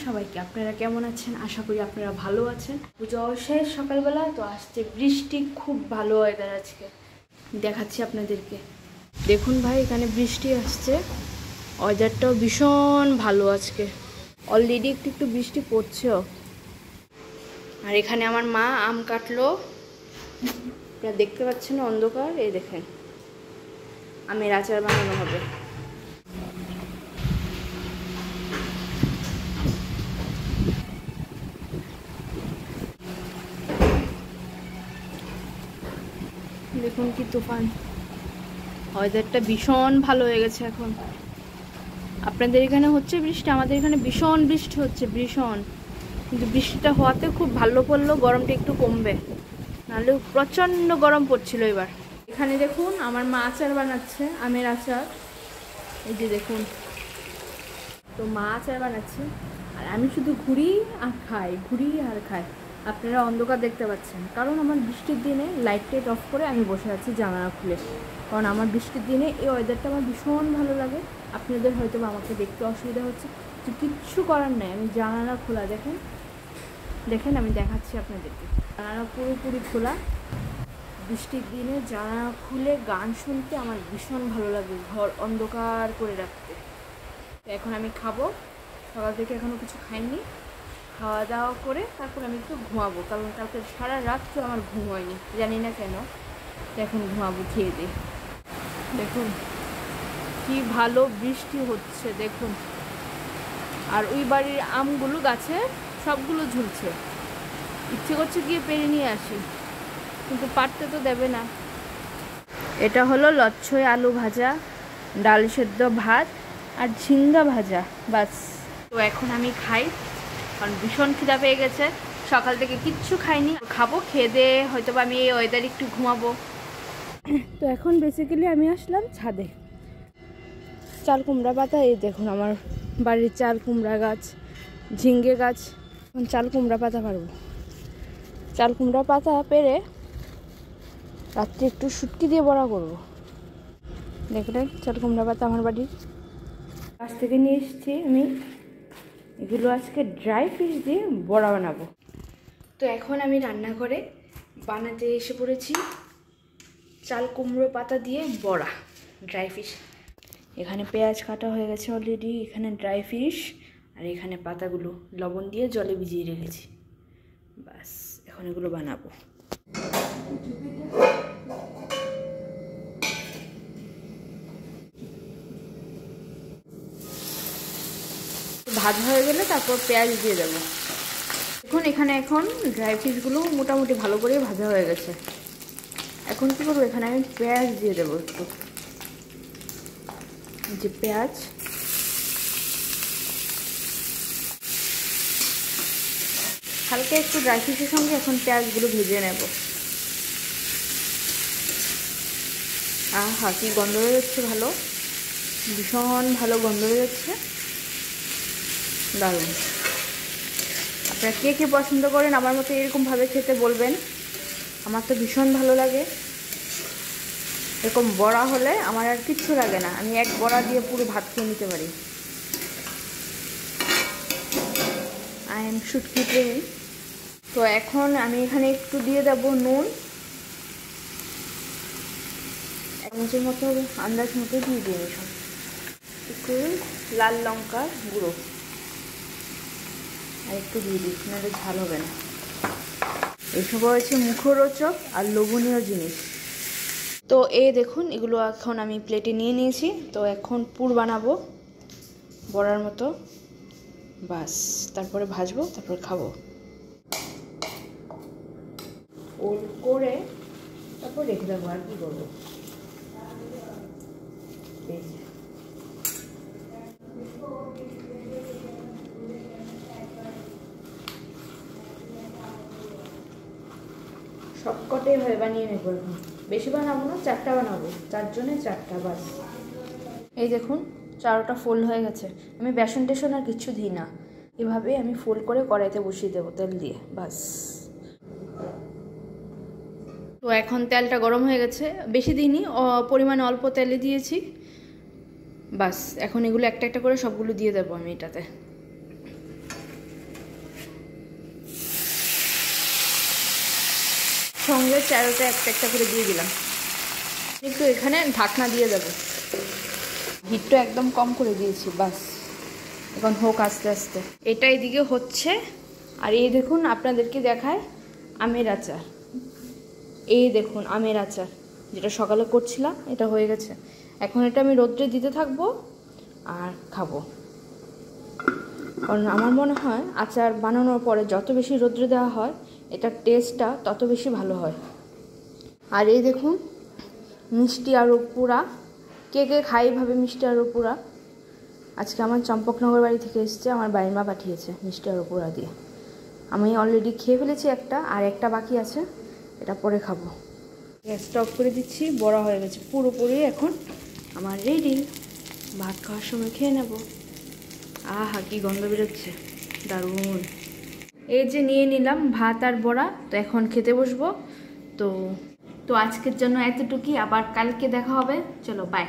সবাইকে। আপনারা কেমন আছেন? আশা করি আপনারা ভালো আছেন। পুজো শেষ সকালবেলা, তো আসছে বৃষ্টি, খুব ভালো ওয়েদার আজকে। দেখাচ্ছি আপনাদেরকে, দেখুন ভাই, এখানে বৃষ্টি আসছে, ওয়েদারটাও ভীষণ ভালো আজকে। অলরেডি একটু একটু বৃষ্টি পড়ছেও। আর এখানে আমার মা আম কাটলো, আপনারা দেখতে পাচ্ছেন অন্ধকার, এই দেখেন আমের আচার বানানো হবে। দেখুন কি তুফান, ওয়েদারটা ভীষণ ভালো হয়ে গেছে এখন। আপনাদের এখানে হচ্ছে বৃষ্টি, আমাদের এখানে ভীষণ বৃষ্টি হচ্ছে, ভীষণ। কিন্তু বৃষ্টিটা হওয়াতে খুব ভালো পড়লো, গরমটা একটু কমবে, নাহলে প্রচণ্ড গরম পড়ছিল এবার। এখানে দেখুন আমার মা আচার বানাচ্ছে, আমের আচার, এই যে দেখুন। তো মা আচার বানাচ্ছে আর আমি শুধু ঘুরি আর খাই, ঘুরি আর খাই। আপনারা অন্ধকার দেখতে পাচ্ছেন, কারণ আমার বৃষ্টির দিনে লাইট টাইট অফ করে আমি বসে আছি জানালা খুলে, কারণ আমার বৃষ্টির দিনে এই ওয়েদারটা আমার ভীষণ ভালো লাগে। আপনাদের হয়তো আমাকে দেখতে অসুবিধা হচ্ছে, তো কিচ্ছু করার নেই, আমি জানালা খোলা, দেখেন দেখেন, আমি দেখাচ্ছি আপনাদেরকে। জানালা পুরোপুরি খোলা, বৃষ্টির দিনে জানালা খুলে গান শুনতে আমার ভীষণ ভালো লাগে, ঘর অন্ধকার করে রাখতে। তো এখন আমি খাবো, সকাল থেকে এখনও কিছু খাইনি, খাওয়া দাওয়া করে তারপর আমি একটু ঘুমাবো, কারণ কালকে সারা রাত্রে আমার ঘুম হয়নি, জানি না কেন। তো এখন ঘুমাবো খেয়ে দিয়ে। দেখুন কি ভালো বৃষ্টি হচ্ছে, দেখুন। আর ওই বাড়ির আমগুলো গাছে সবগুলো ঝুলছে, ইচ্ছে করছে গিয়ে পেরে নিয়ে আসি, কিন্তু পারতে তো দেবে না। এটা হলো লচ্ছই আলু ভাজা, ডাল সেদ্ধ ভাত আর ঝিঙ্গা ভাজা, বাস। তো এখন আমি খাই, কারণ ভীষণ খিদা পেয়ে গেছে, সকাল থেকে কিচ্ছু খাইনি। খাবো, খেয়ে দিয়ে হয়তো আমি এই ওয়েদারে একটু ঘুমাবো। তো এখন বেসিক্যালি আমি আসলাম ছাদে, চাল কুমড়া পাতা, এই দেখুন আমার বাড়ির চাল কুমড়া গাছ, ঝিঙ্গে গাছ। এখন চাল কুমড়া পাতা পারবো, চাল কুমড়া পাতা পেরে রাত্রে একটু শুটকি দিয়ে বড়া করবো। দেখলেন চাল কুমড়া পাতা আমার বাড়ির গাছ থেকে নিয়ে এসেছি আমি, এগুলো আজকে ড্রাই ফিশ দিয়ে বড়া বানাবো। তো এখন আমি রান্নাঘরে বানাতে এসে পড়েছি চাল কুমড়ো পাতা দিয়ে বড়া, ড্রাই ফিশ। এখানে পেঁয়াজ কাটা হয়ে গেছে অলরেডি, এখানে ড্রাই ফিশ, আর এখানে পাতাগুলো লবণ দিয়ে জলে ভিজিয়ে রেখেছি। বাস এখন এগুলো বানাবো। ভাজা হয়ে গেলে তারপর পেঁয়াজ দিয়ে দেবো। এখানে ড্রাই ফিশগুলো মোটামুটি ভালো করে ভাজা হয়ে গেছে। এখন কি করবো, এখানে আমি পেঁয়াজ দিয়ে দেবো একটু, যে পেঁয়াজ, হালকা একটু ড্রাই ফিশের সঙ্গে এখন পেঁয়াজগুলো ভেজে নেব। আহা কি গন্ধ হয়ে যাচ্ছে, ভালো, ভীষণ ভালো গন্ধ হয়ে যাচ্ছে, দারুণ। আপনারা কে কে পছন্দ করেন আমার মতো এরকমভাবে খেতে বলবেন, আমার তো ভীষণ ভালো লাগে। এরকম বড়া হলে আমার আর কিচ্ছু লাগে না, আমি এক বড়া দিয়ে পুরো ভাত খেয়ে নিতে পারি। আই এম শুটকি প্রেমী। তো এখন আমি এখানে একটু দিয়ে দেবো নুন, এক চামচের মতো আন্দাজ মতো দিয়ে দিই, একটু লাল লঙ্কার গুঁড়ো আর একটু দিয়ে দিই, নাহলে ঝাল হবে না। এসব হয়েছে মুখরোচক আর লোভনীয় জিনিস। তো এই দেখুন এগুলো এখন আমি প্লেটে নিয়ে নিয়েছি। তো এখন পুর বানাবো বড়ার মতো, বাস। তারপরে ভাজবো, তারপর খাবো। ওল করে তারপর রেখে দেবো, আর কি করবো। সবকটাই হয়ে বানিয়ে নেবো, এখন বেশি বানাবো না, 4টা বানাবো, 4 জনে 4টা, বাস। এই দেখুন চারোটা ফোল্ড হয়ে গেছে, আমি বেসন টেসন আর কিচ্ছু দিই না, এভাবে আমি ফোল্ড করে কড়াইতে বসিয়ে দেবো তেল দিয়ে, বাস। তো এখন তেলটা গরম হয়ে গেছে, বেশি দিইনি, পরিমাণে অল্প তেলে দিয়েছি, বাস। এখন এগুলো একটা একটা করে সবগুলো দিয়ে দেবো আমি এটাতে। সঙ্গে চারোটা একটা একটা করে দিয়ে দিলাম। একটু এখানে ঢাকনা দিয়ে দেবো, হিটটা একদম কম করে দিয়েছি, বাস এখন হোক আস্তে আস্তে। এটা এদিকে হচ্ছে, আর এই দেখুন আপনাদেরকে দেখায় আমের আচার। এই দেখুন আমের আচার যেটা সকালে করছিলাম, এটা হয়ে গেছে। এখন এটা আমি রোদ্রে দিতে থাকবো আর খাবো, কারণ আমার মনে হয় আচার বানানোর পরে যত বেশি রোদ্রে দেওয়া হয় এটার টেস্টটা তত বেশি ভালো হয়। আর এই দেখুন মিষ্টি আলু পোড়া, কে কে খাই ভাবে মিষ্টি আলু পোড়া। আজকে আমার চম্পকনগর বাড়ি থেকে এসছে, আমার বাড়ির মা পাঠিয়েছে মিষ্টি আলু পোড়া দিয়ে। আমি অলরেডি খেয়ে ফেলেছি একটা, আর একটা বাকি আছে, এটা পরে খাবো। গ্যাসটা অফ করে দিচ্ছি, বড়া হয়ে গেছে পুরোপুরি। এখন আমার রেডি, ভাত খাওয়ার সময় খেয়ে নেব। আহা কি গন্ধ বেরোচ্ছে, দারুণ। এই যে নিয়ে নিলাম ভাত আর বড়া, তো এখন খেতে বসবো। তো আজকের জন্য এতটুকুই, আবার কালকে দেখা হবে, চলো বাই।